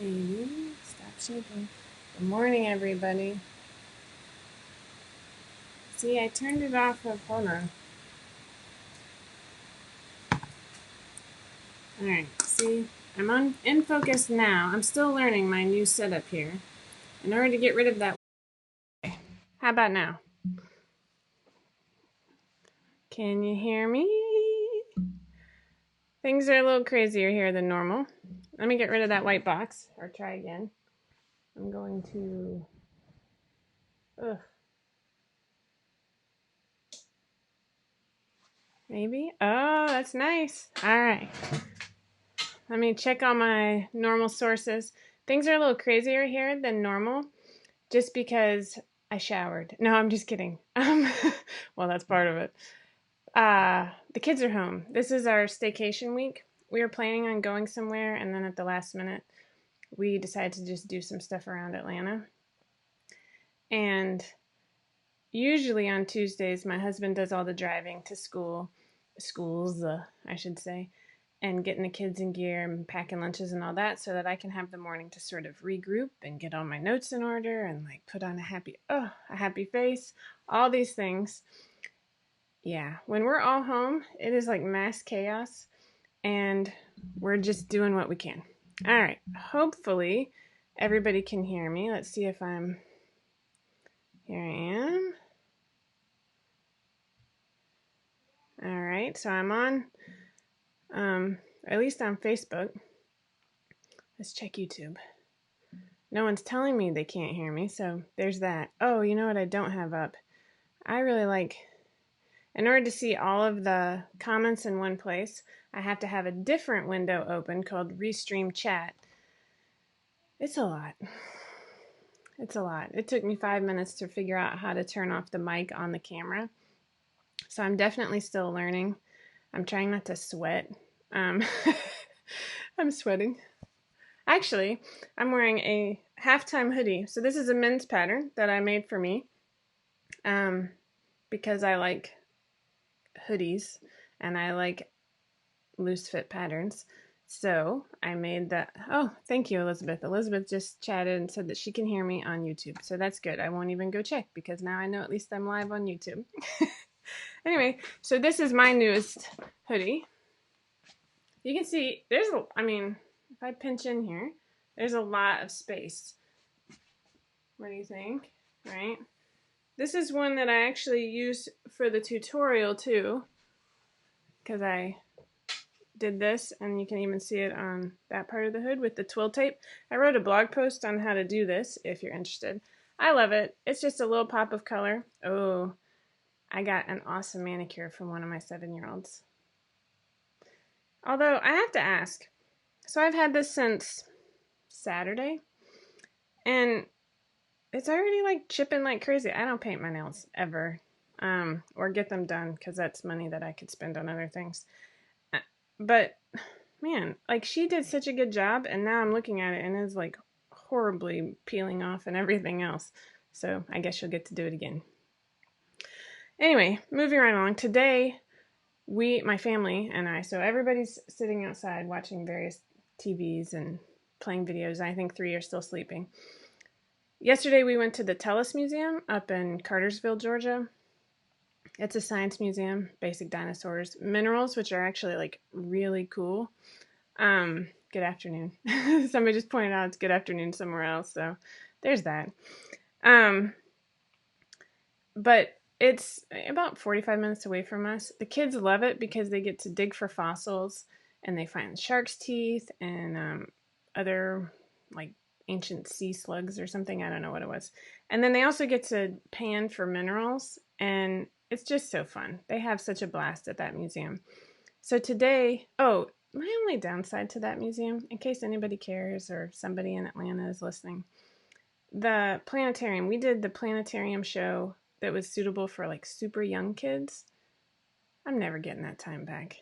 Maybe. Stop shaking. Good morning, everybody. See, I turned it off of, hold on. Alright, see, I'm in focus now. I'm still learning my new setup here. In order to get rid of that, how about now? Can you hear me? Things are a little crazier here than normal. Let me get rid of that white box, or try again. I'm going to, maybe? Oh, that's nice. Alright. Let me check on my normal sources. Things are a little crazier here than normal just because I showered. No, I'm just kidding. Well, that's part of it. The kids are home. This is our staycation week. We were planning on going somewhere, and then at the last minute, we decided to just do some stuff around Atlanta. And usually on Tuesdays, my husband does all the driving to schools, I should say, and getting the kids in gear and packing lunches and all that so that I can have the morning to sort of regroup and get all my notes in order and like put on a happy face, all these things. Yeah, when we're all home, it is like mass chaos and we're just doing what we can. All right, hopefully everybody can hear me. Let's see if here I am. All right, so I'm on, at least on Facebook. Let's check YouTube. No one's telling me they can't hear me, so there's that. Oh, you know what I don't have up? I really like, in order to see all of the comments in one place, I have to have a different window open called Restream Chat. It's a lot. It's a lot. It took me 5 minutes to figure out how to turn off the mic on the camera. So I'm definitely still learning. I'm trying not to sweat. I'm sweating. Actually, I'm wearing a halftime hoodie. So this is a men's pattern that I made for me because I like hoodies and I like loose fit patterns. So I made that. Oh, thank you, Elizabeth. Elizabeth just chatted and said that she can hear me on YouTube. So that's good. I won't even go check because now I know at least I'm live on YouTube. Anyway, so this is my newest hoodie. You can see there's, if I pinch in here, there's a lot of space. What do you think? Right? This is one that I actually used for the tutorial too, because I did this, and you can even see it on that part of the hood with the twill tape. I wrote a blog post on how to do this if you're interested. I love it. It's just a little pop of color. Oh, I got an awesome manicure from one of my 7-year-olds. Although I have to ask, so I've had this since Saturday, and it's already like chipping like crazy. I don't paint my nails ever, or get them done because that's money that I could spend on other things. But man, like she did such a good job, and now I'm looking at it and it's like horribly peeling off and everything else. So I guess you'll get to do it again. Anyway, moving right along. Today, my family and I, so everybody's sitting outside watching various TVs and playing videos. I think 3 are still sleeping. Yesterday we went to the Tellus Museum up in Cartersville, Georgia. It's a science museum, basic dinosaurs, minerals, which are actually like really cool. Good afternoon. Somebody just pointed out it's good afternoon somewhere else, so there's that. But it's about 45 minutes away from us. The kids love it because they get to dig for fossils and they find shark's teeth and other like ancient sea slugs or something. I don't know what it was. And then they also get to pan for minerals, and it's just so fun. They have such a blast at that museum. So today, my only downside to that museum, in case anybody cares or somebody in Atlanta is listening, the planetarium, we did the planetarium show that was suitable for like super young kids. I'm never getting that time back.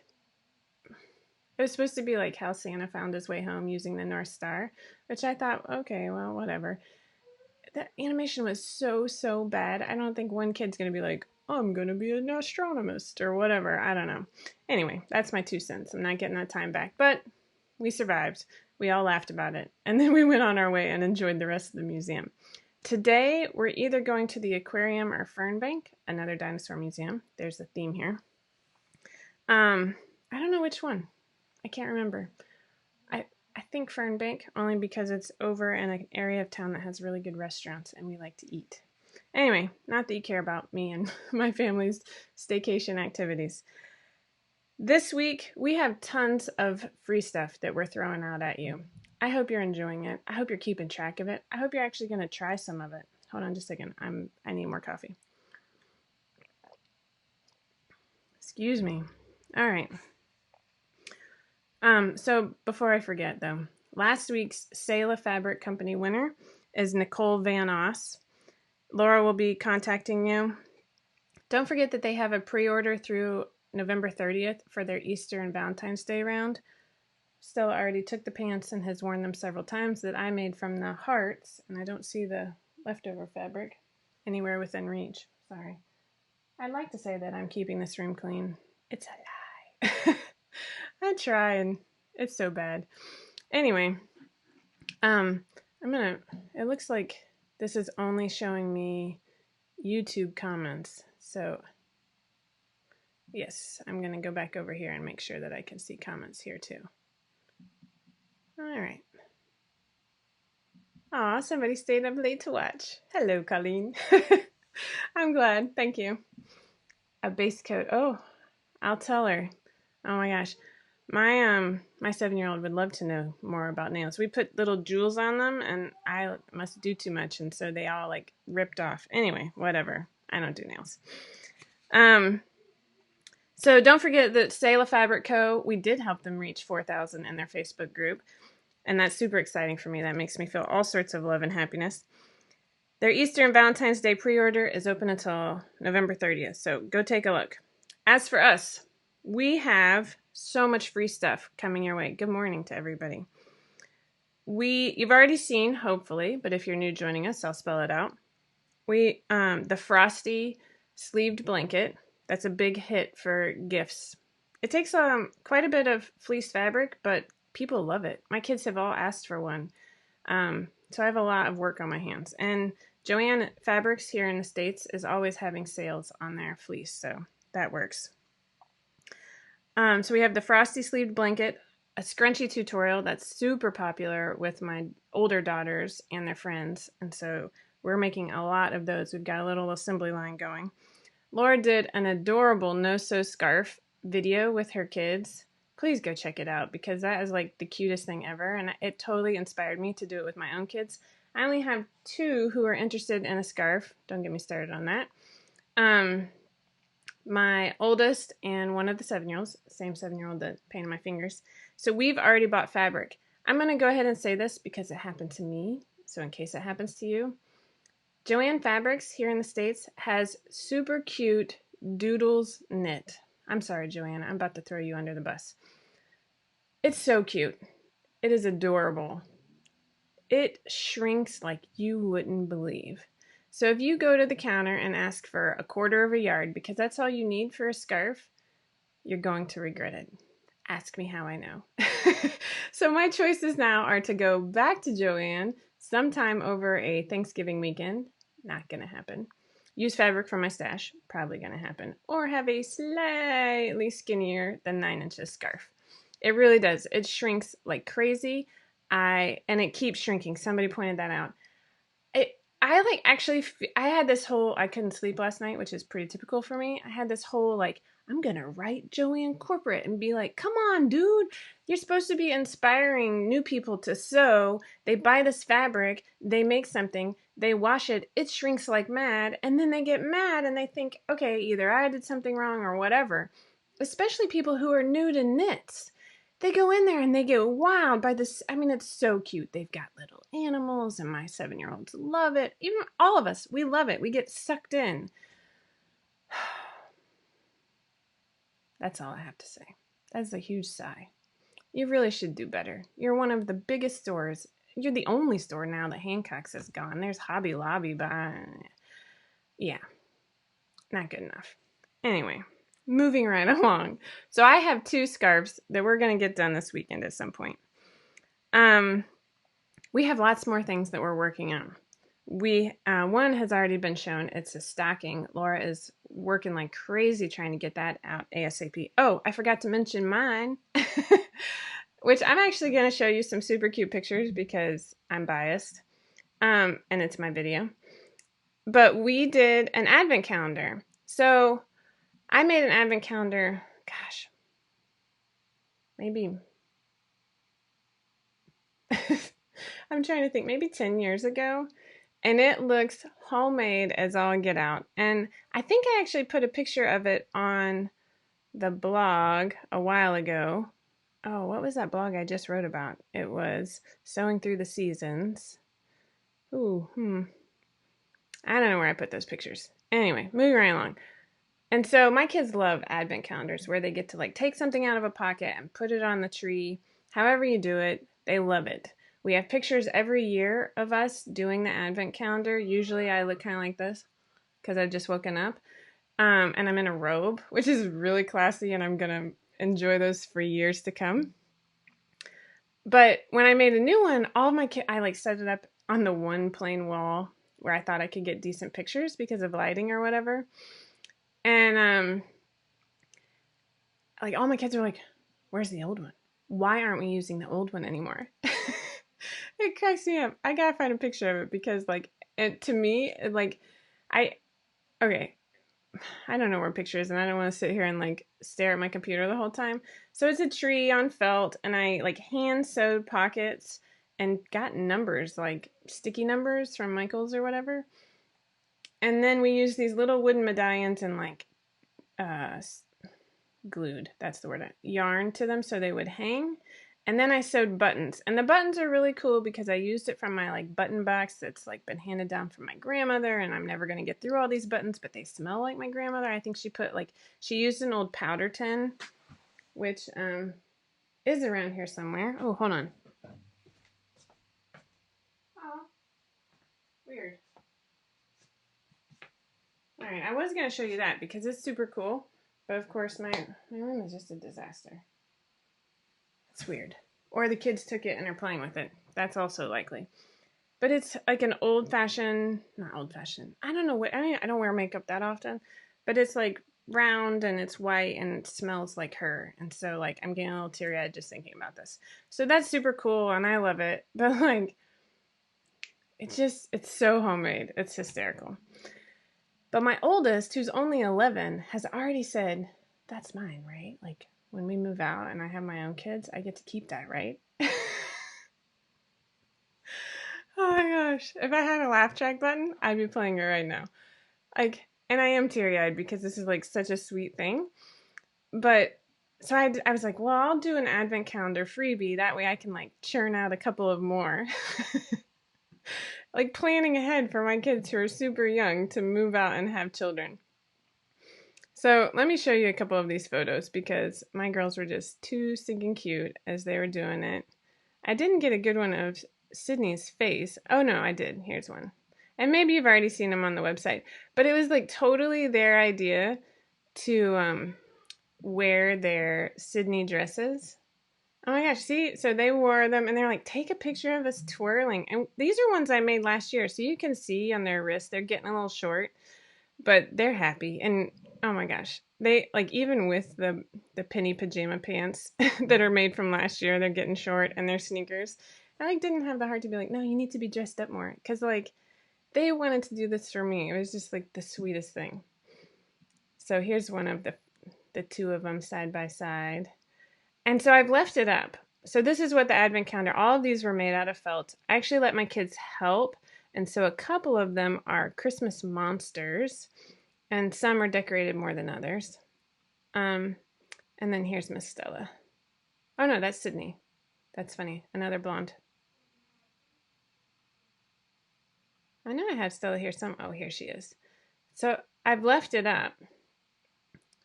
It was supposed to be like how Santa found his way home using the North Star, which I thought, okay, well, whatever. That animation was so bad. I don't think one kid's going to be like, I'm going to be an astronomist or whatever. I don't know. Anyway, that's my 2 cents. I'm not getting that time back, but we survived. We all laughed about it. And then we went on our way and enjoyed the rest of the museum. Today, we're either going to the aquarium or Fernbank, another dinosaur museum. There's a theme here. I don't know which one. I can't remember. I think Fernbank, only because it's over in an area of town that has really good restaurants and we like to eat. Anyway, not that you care about me and my family's staycation activities. This week, we have tons of free stuff that we're throwing out at you. I hope you're enjoying it. I hope you're keeping track of it. I hope you're actually going to try some of it. Hold on just a second. I need more coffee. Excuse me. All right. So before I forget though, last week's Selah Fabric Company winner is Nicole Van Oss. Laura will be contacting you. Don't forget that they have a pre-order through November 30th for their Easter and Valentine's Day round. Stella already took the pants and has worn them several times that I made from the hearts, and I don't see the leftover fabric anywhere within reach. Sorry. I'd like to say that I'm keeping this room clean. It's a lie. I try and it's so bad. Anyway, it looks like this is only showing me YouTube comments. So yes, I'm gonna go back over here and make sure that I can see comments here too. All right. Aw, somebody stayed up late to watch. Hello, Colleen. I'm glad. Thank you. A base coat. Oh, I'll tell her. Oh my gosh. My 7-year-old would love to know more about nails. We put little jewels on them and I must do too much, and so they all like ripped off. Anyway, whatever. I don't do nails. So don't forget that Selah Fabric Co, we did help them reach 4,000 in their Facebook group, and that's super exciting for me. That makes me feel all sorts of love and happiness. Their Easter and Valentine's Day pre-order is open until November 30th, so go take a look. As for us, we have so much free stuff coming your way. Good morning to everybody. You've already seen, hopefully, but if you're new joining us, I'll spell it out. The frosty sleeved blanket, that's a big hit for gifts. It takes quite a bit of fleece fabric, but people love it. My kids have all asked for one. So I have a lot of work on my hands. And Joann Fabrics here in the States is always having sales on their fleece, so that works. So we have the frosty sleeved blanket, a scrunchie tutorial that's super popular with my older daughters and their friends, and so we're making a lot of those. We've got a little assembly line going. Laura did an adorable no-sew scarf video with her kids. Please go check it out because that is like the cutest thing ever, and it totally inspired me to do it with my own kids. I only have 2 who are interested in a scarf. Don't get me started on that. My oldest and one of the 7-year-olds, same 7-year-old that painted my fingers. So we've already bought fabric. I'm going to go ahead and say this because it happened to me, so in case it happens to you. Joann Fabrics here in the States has super cute doodles knit. I'm sorry, Joann, I'm about to throw you under the bus. It's so cute. It is adorable. It shrinks like you wouldn't believe. So if you go to the counter and ask for 1/4 of a yard, because that's all you need for a scarf, you're going to regret it. Ask me how I know. So my choices now are to go back to Joann sometime over a Thanksgiving weekend. Not going to happen. Use fabric from my stash. Probably going to happen. Or have a slightly skinnier than 9 inches scarf. It really does. It shrinks like crazy. And it keeps shrinking. Somebody pointed that out. I had this whole, I couldn't sleep last night, which is pretty typical for me. I had this whole I'm going to write Joann corporate and be like, come on, dude, you're supposed to be inspiring new people to sew. They buy this fabric, they make something, they wash it, it shrinks like mad, and then they get mad and they think, okay, either I did something wrong or whatever. Especially people who are new to knits. They go in there and they get wowed by this. I mean, it's so cute. They've got little animals and my 7-year-olds love it. Even all of us, we love it. We get sucked in. That's all I have to say. That's a huge sigh. You really should do better. You're one of the biggest stores. You're the only store now that Hancock's is gone. There's Hobby Lobby, but yeah, not good enough. Anyway. Moving right along. So I have 2 scarves that we're going to get done this weekend at some point. We have lots more things that we're working on. One has already been shown. It's a stocking. Laura is working like crazy trying to get that out ASAP. Oh, I forgot to mention mine, which I'm actually going to show you some super cute pictures because I'm biased, and it's my video. But we did an advent calendar. So I made an advent calendar, gosh, maybe I'm trying to think, maybe 10 years ago. And it looks homemade as all get out. And I think I actually put a picture of it on the blog a while ago. Oh, what was that blog I just wrote about? It was Sewing Through the Seasons. Ooh, I don't know where I put those pictures. Anyway, moving right along. And so my kids love advent calendars where they get to like take something out of a pocket and put it on the tree. However you do it, they love it. We have pictures every year of us doing the advent calendar. Usually I look kind of like this because I've just woken up. And I'm in a robe, which is really classy, and I'm going to enjoy those for years to come. But when I made a new one, all of my kids, I like set it up on the one plain wall where I thought I could get decent pictures because of lighting or whatever. And like all my kids are like, where's the old one? Why aren't we using the old one anymore? It cracks me up. I gotta find a picture of it because like to me, like okay, I don't know where picture is and I don't want to sit here and like stare at my computer the whole time. So it's a tree on felt and I like hand sewed pockets and got numbers, like sticky numbers from Michael's or whatever. And then we used these little wooden medallions and like glued, that's the word, yarn to them so they would hang. And then I sewed buttons. And the buttons are really cool because I used it from my like button box that's like been handed down from my grandmother, and I'm never going to get through all these buttons, but they smell like my grandmother. I think she used an old powder tin, which is around here somewhere. Oh, hold on. Oh, weird. All right, I was going to show you that because it's super cool, but of course my room is just a disaster. It's weird. Or the kids took it and are playing with it. That's also likely. But it's like an old-fashioned, not old-fashioned. I don't know what, I don't wear makeup that often, but it's like round and it's white and it smells like her. And so like I'm getting a little teary-eyed just thinking about this. So that's super cool and I love it. But like it's so homemade. It's hysterical. But my oldest, who's only 11, has already said, that's mine, right? Like when we move out and I have my own kids, I get to keep that, right? Oh my gosh. If I had a laugh track button, I'd be playing it right now. Like, and I am teary-eyed because this is like such a sweet thing. But so I was like, well, I'll do an advent calendar freebie. That way I can like churn out a couple of more. Like planning ahead for my kids who are super young to move out and have children. So let me show you a couple of these photos because my girls were just too stinking cute as they were doing it. I didn't get a good one of Sydney's face. Oh no, I did. Here's one. And maybe you've already seen them on the website. But it was like totally their idea to wear their Sydney dresses. Oh my gosh, see? So they wore them and they're like, take a picture of us twirling. And these are ones I made last year. So you can see on their wrists, they're getting a little short. But they're happy. And oh my gosh, they like even with the penny pajama pants that are made from last year, they're getting short and their sneakers. I like didn't have the heart to be like, no, you need to be dressed up more. Because like they wanted to do this for me. It was just like the sweetest thing. So here's one of the two of them side by side. And so I've left it up. So this is what the advent calendar, all of these were made out of felt. I actually let my kids help. And so a couple of them are Christmas monsters. And some are decorated more than others. And then here's Miss Stella. Oh no, that's Sydney. That's funny. Another blonde. I know I have Stella here some. Oh, here she is. So I've left it up,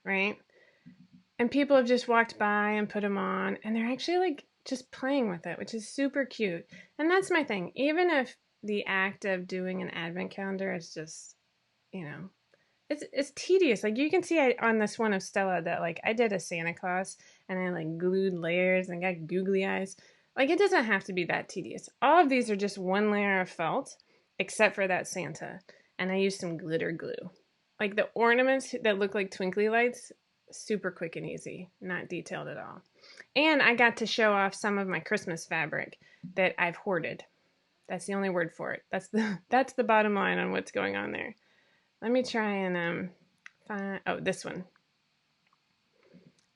right? And people have just walked by and put them on, and they're actually like just playing with it, which is super cute. And that's my thing. Even if the act of doing an advent calendar is just, you know, it's tedious. Like you can see on this one of Stella that like I did a Santa Claus and I like glued layers and got googly eyes. Like, it doesn't have to be that tedious. All of these are just one layer of felt, except for that Santa. And I used some glitter glue. Like, the ornaments that look like twinkly lights, super quick and easy, not detailed at all. And I got to show off some of my Christmas fabric that I've hoarded. That's the only word for it. That's the bottom line on what's going on there. Let me try and find, oh, this one.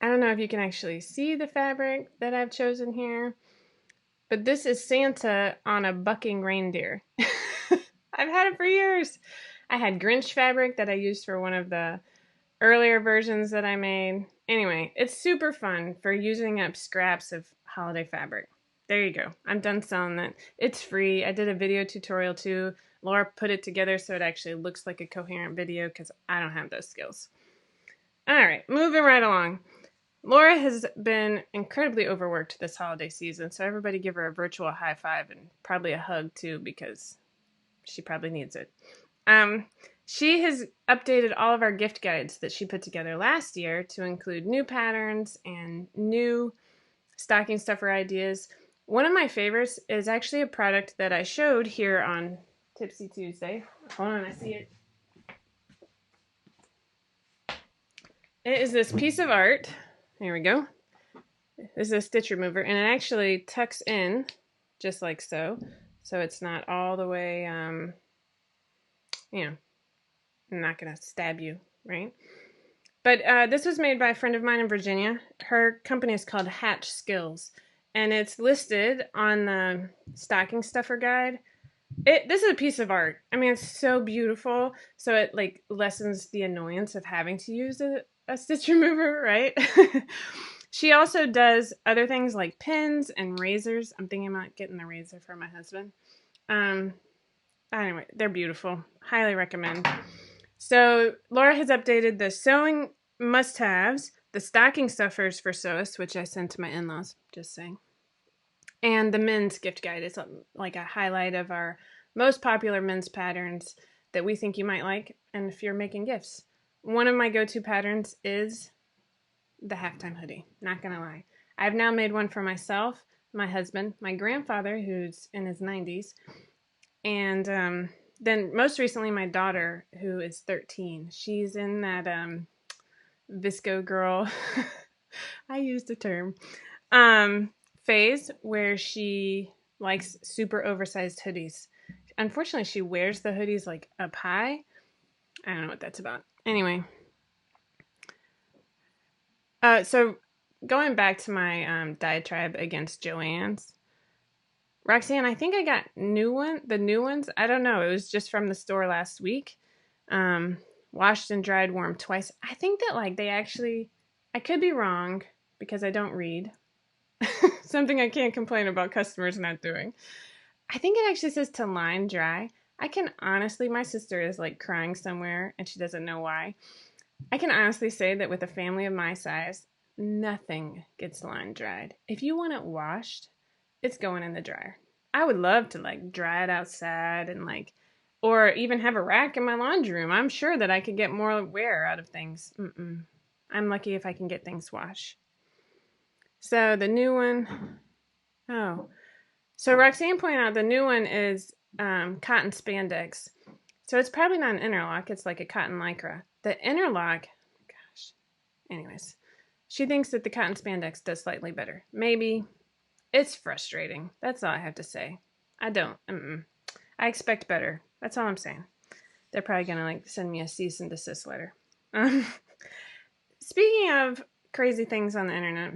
I don't know if you can actually see the fabric that I've chosen here, but this is Santa on a bucking reindeer. I've had it for years. I had Grinch fabric that I used for one of the earlier versions that I made. Anyway, it's super fun for using up scraps of holiday fabric. There you go. I'm done selling it. It's free. I did a video tutorial too. Laura put it together so it actually looks like a coherent video because I don't have those skills. All right, moving right along. Laura has been incredibly overworked this holiday season, so everybody give her a virtual high five and probably a hug too because she probably needs it. She has updated all of our gift guides that she put together last year to include new patterns and new stocking stuffer ideas. One of my favorites is actually a product that I showed here on Tipsy Tuesday. Hold on, I see it. It is this piece of art. Here we go. This is a stitch remover, and it actually tucks in just like so. So it's not all the way, you know, I'm not going to stab you, right? But this was made by a friend of mine in Virginia. Her company is called Hatch Skills, and it's listed on the stocking stuffer guide. This is a piece of art. I mean, it's so beautiful. So it like lessens the annoyance of having to use a stitch remover, right? She also does other things like pins and razors. I'm thinking about getting the razor for my husband. Anyway, they're beautiful. Highly recommend. So Laura has updated the sewing must-haves, the stocking stuffers for sewists, which I sent to my in-laws, just saying. And the men's gift guide is like a highlight of our most popular men's patterns that we think you might like, and if you're making gifts. One of my go-to patterns is the halftime hoodie, not gonna lie. I've now made one for myself, my husband, my grandfather, who's in his 90s, and then most recently my daughter, who is 13. She's in that Visco girl, I used the term, phase where she likes super oversized hoodies. Unfortunately, she wears the hoodies like up high. I don't know what that's about. Anyway. So going back to my diatribe against Joann's, Roxanne, I think I got the new ones. I don't know. It was just from the store last week. Washed and dried warm twice. I think that like they actually, I could be wrong because I don't read. Something I can't complain about customers not doing. I think it actually says to line dry. I can honestly, my sister is like crying somewhere and she doesn't know why. I can honestly say that with a family of my size, nothing gets line dried. If you want it washed, it's going in the dryer. I would love to like dry it outside and like, or even have a rack in my laundry room. I'm sure that I could get more wear out of things. I'm lucky if I can get things washed. So the new one, so Roxanne pointed out the new one is cotton spandex. So it's probably not an interlock. It's like a cotton lycra. The interlock, gosh, anyways, she thinks that the cotton spandex does slightly better. Maybe. It's frustrating. That's all I have to say. I don't. I expect better. That's all I'm saying. They're probably going to like send me a cease and desist letter. Speaking of crazy things on the internet,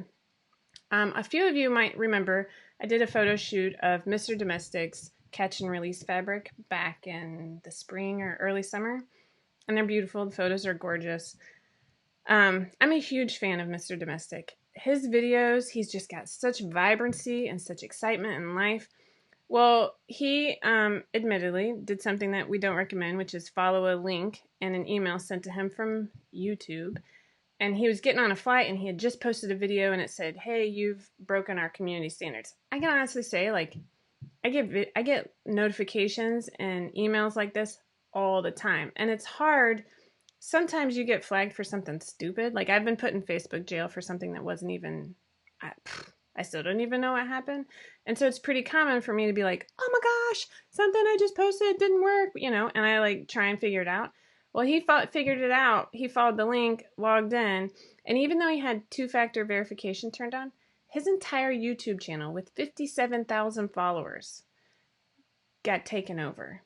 a few of you might remember I did a photo shoot of Mr. Domestic's catch and release fabric back in the spring or early summer. And they're beautiful. The photos are gorgeous. I'm a huge fan of Mr. Domestic. His videos, he's just got such vibrancy and such excitement in life. Well, he admittedly did something that we don't recommend, which is follow a link in an email sent to him from YouTube. And he was getting on a flight and he had just posted a video and it said, "Hey, you've broken our community standards." I can honestly say, like, I get notifications and emails like this all the time. And it's hard. Sometimes you get flagged for something stupid. Like I've been put in Facebook jail for something that wasn't even, I still don't even know what happened. And so it's pretty common for me to be like, oh my gosh, something I just posted didn't work, you know, and I like try and figure it out. Well, he figured it out. He followed the link, logged in, and even though he had two-factor verification turned on, his entire YouTube channel with 57,000 followers got taken over.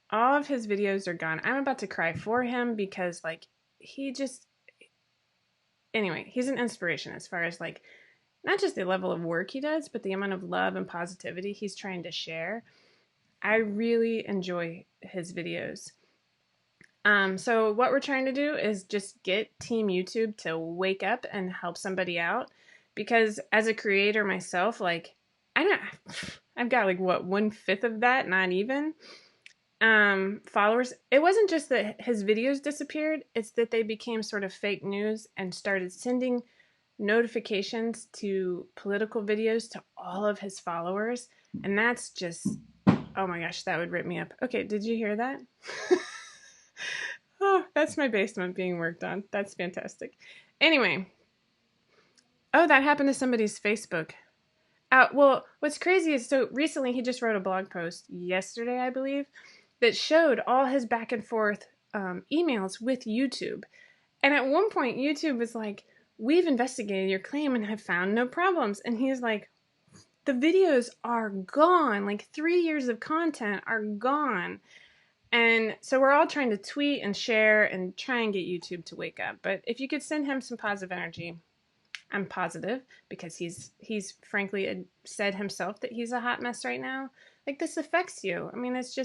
All of his videos are gone. I'm about to cry for him because, like, anyway, he's an inspiration as far as, like, not just the level of work he does, but the amount of love and positivity he's trying to share. I really enjoy his videos. So what we're trying to do is just get Team YouTube to wake up and help somebody out, because as a creator myself, like, I've got like what 1/5 of that, not even followers. It wasn't just that his videos disappeared, it's that they became sort of fake news and started sending notifications to political videos to all of his followers, and that's just, oh my gosh, that would rip me up. Okay, did you hear that? Oh, that's my basement being worked on. That's fantastic. Anyway. Oh, that happened to somebody's Facebook. Well, what's crazy is, so recently he just wrote a blog post yesterday, I believe, that showed all his back and forth emails with YouTube. And at one point, YouTube was like, we've investigated your claim and have found no problems. And he's like, the videos are gone. Like 3 years of content are gone. And so we're all trying to tweet and share and try and get YouTube to wake up. But if you could send him some positive energy, I'm positive, because he's frankly said himself that he's a hot mess right now. Like, this affects you. I mean, it's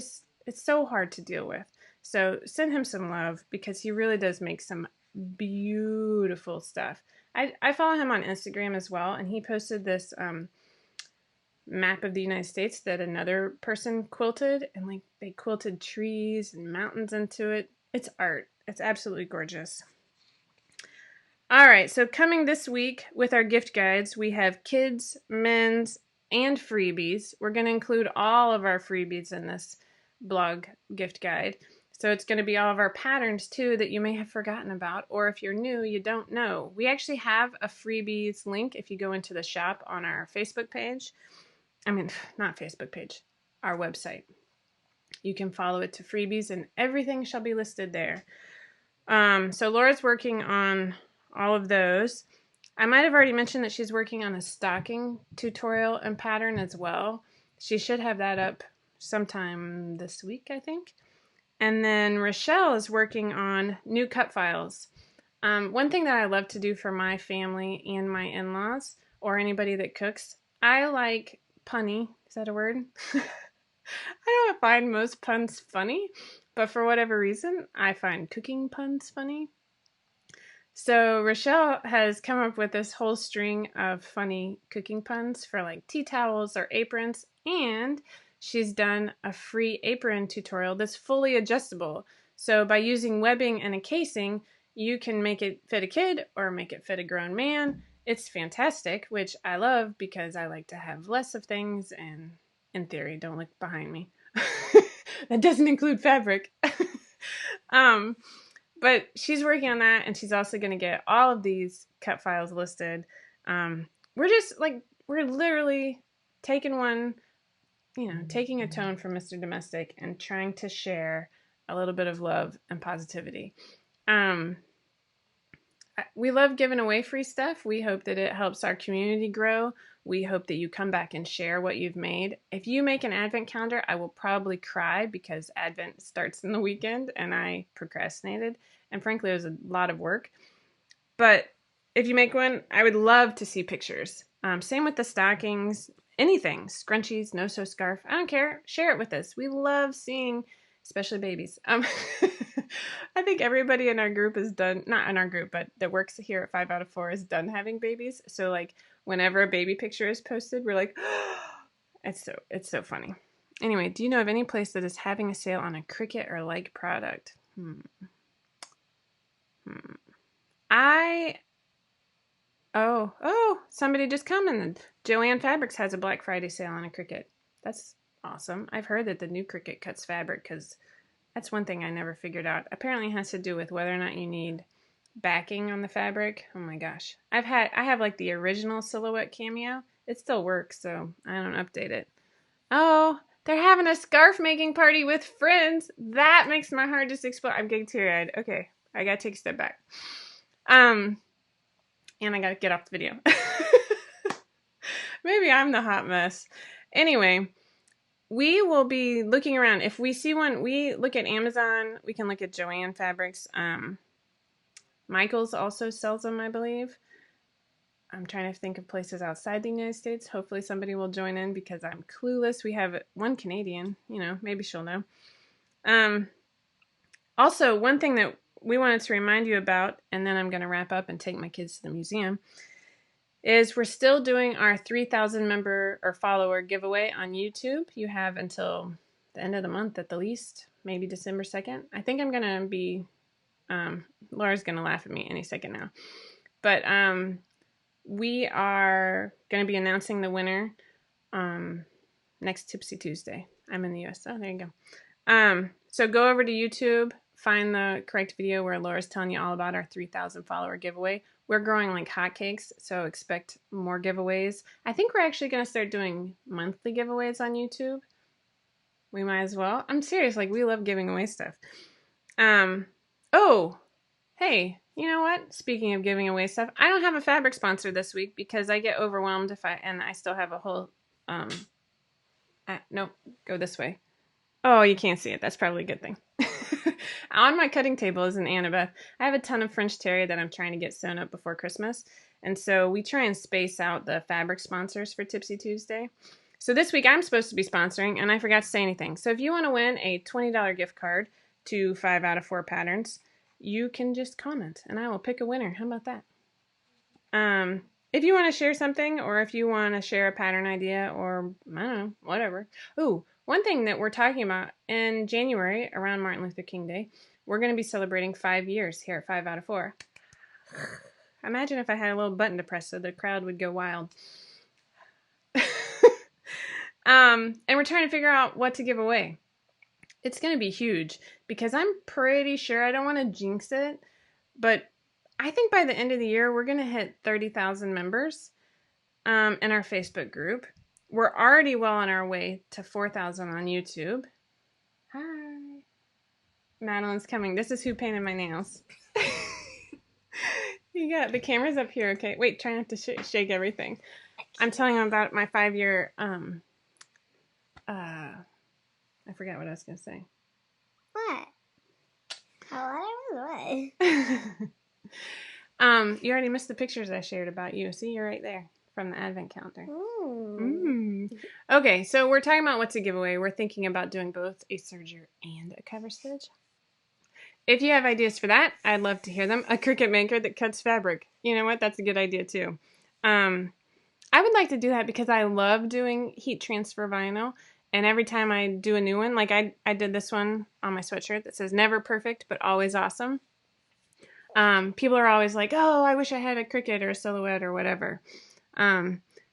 so hard to deal with. So send him some love, because he really does make some beautiful stuff. I follow him on Instagram as well, and he posted this map of the United States that another person quilted, and like they quilted trees and mountains into it. It's art. It's absolutely gorgeous. All right, so coming this week with our gift guides, we have kids, men's, and freebies. We're going to include all of our freebies in this blog gift guide. So it's going to be all of our patterns too that you may have forgotten about, or if you're new, you don't know. We actually have a freebies link if you go into the shop on our Facebook page. I mean, not Facebook page, our website. You can follow it to freebies and everything shall be listed there. So Laura's working on all of those. I might have already mentioned that she's working on a stocking tutorial and pattern as well. She should have that up sometime this week, I think. And then Rochelle is working on new cut files. One thing that I love to do for my family and my in-laws, or anybody that cooks, I like punny. Is that a word? I don't find most puns funny, but for whatever reason, I find cooking puns funny. So Rochelle has come up with this whole string of funny cooking puns for like tea towels or aprons, and she's done a free apron tutorial that's fully adjustable. So by using webbing and a casing, you can make it fit a kid or make it fit a grown man. It's fantastic, which I love because I like to have less of things, and in theory, don't look behind me. That doesn't include fabric. But she's working on that, and she's also going to get all of these cut files listed. We're literally taking taking a tone from Mr. Domestic and trying to share a little bit of love and positivity. We love giving away free stuff. We hope that it helps our community grow. We hope that you come back and share what you've made. If you make an advent calendar, I will probably cry because Advent starts in the weekend and I procrastinated. And frankly, it was a lot of work. But if you make one, I would love to see pictures. Same with the stockings, anything, scrunchies, no-sew scarf. I don't care. Share it with us. We love seeing, especially babies. I think everybody in our group is done, not in our group, but that works here at 5 out of 4 is done having babies. So like whenever a baby picture is posted, we're like, oh, it's so funny. Anyway, do you know of any place that is having a sale on a Cricut or like product? Somebody just commented. Joanne Fabrics has a Black Friday sale on a Cricut. That's awesome. I've heard that the new Cricut cuts fabric, because that's one thing I never figured out. Apparently it has to do with whether or not you need backing on the fabric. Oh my gosh. I have like the original Silhouette Cameo, it still works, so I don't update it. Oh, they're having a scarf making party with friends. That makes my heart just explode. I'm getting teary-eyed. Okay, I gotta take a step back. And I gotta get off the video. Maybe I'm the hot mess. Anyway, we will be looking around. If we see one, we look at Amazon. We can look at Joann Fabrics. Michael's also sells them, I believe. I'm trying to think of places outside the United States. Hopefully somebody will join in because I'm clueless. We have one Canadian, maybe she'll know. Also, one thing that we wanted to remind you about, and then I'm going to wrap up and take my kids to the museum, is we're still doing our 3,000 member or follower giveaway on YouTube. You have until the end of the month at the least, maybe December 2nd. I think I'm going to be, Laura's going to laugh at me any second now. But we are going to be announcing the winner next Tipsy Tuesday. I'm in the US. Oh, there you go. So go over to YouTube, find the correct video where Laura's telling you all about our 3,000 follower giveaway. We're growing like hotcakes, so expect more giveaways. I think we're actually going to start doing monthly giveaways on YouTube. We might as well. I'm serious, like we love giving away stuff. Oh, hey, you know what? Speaking of giving away stuff, I don't have a fabric sponsor this week because I get overwhelmed and I still have a whole, nope, go this way. Oh, you can't see it. That's probably a good thing. On my cutting table is an Annabeth. I have a ton of French terry that I'm trying to get sewn up before Christmas. And so we try and space out the fabric sponsors for Tipsy Tuesday. So this week I'm supposed to be sponsoring, and I forgot to say anything. So if you want to win a $20 gift card to 5 out of 4 patterns, you can just comment, and I will pick a winner. How about that? If you want to share something, or if you want to share a pattern idea, or I don't know, whatever. Ooh, one thing that we're talking about in January, around Martin Luther King Day, we're going to be celebrating 5 years here at 5 out of 4. Imagine if I had a little button to press so the crowd would go wild. And we're trying to figure out what to give away. It's going to be huge because I'm pretty sure, I don't want to jinx it, but I think by the end of the year, we're going to hit 30,000 members in our Facebook group. We're already well on our way to 4,000 on YouTube. Hi. Madeline's coming. This is who painted my nails. You got the camera's up here. Okay. Wait, try not to shake everything. I'm telling them about my 5-year, I forgot what I was going to say. What? What? You already missed the pictures I shared about you. See, you're right there from the advent calendar. Okay, so we're talking about what to give away. We're thinking about doing both a serger and a cover stitch. If you have ideas for that, I'd love to hear them. A Cricut maker that cuts fabric. You know what? That's a good idea too. I would like to do that because I love doing heat transfer vinyl. And every time I do a new one, like I did this one on my sweatshirt that says never perfect, but always awesome. People are always like, oh, I wish I had a Cricut or a Silhouette or whatever.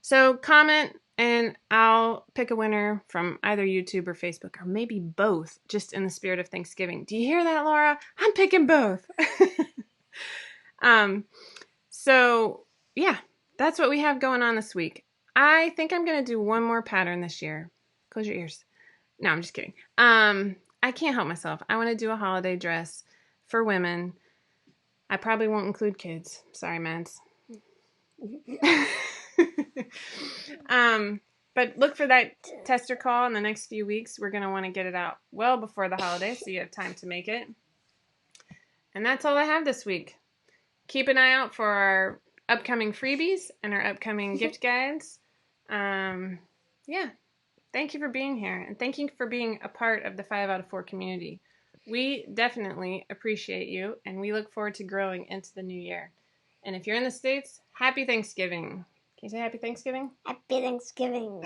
So comment and I'll pick a winner from either YouTube or Facebook, or maybe both, just in the spirit of Thanksgiving. Do you hear that, Laura? I'm picking both. So yeah, that's what we have going on this week. I think I'm going to do one more pattern this year. Close your ears. No, I'm just kidding. I can't help myself. I want to do a holiday dress for women. I probably won't include kids. Sorry, Mads. But look for that tester call in the next few weeks. We're going to want to get it out well before the holidays so you have time to make it. And that's all I have this week. Keep an eye out for our upcoming freebies and our upcoming gift guides. Yeah. Thank you for being here, and thank you for being a part of the 5 out of 4 community. We definitely appreciate you, and we look forward to growing into the new year. And if you're in the States, happy Thanksgiving. Can you say happy Thanksgiving? Happy Thanksgiving.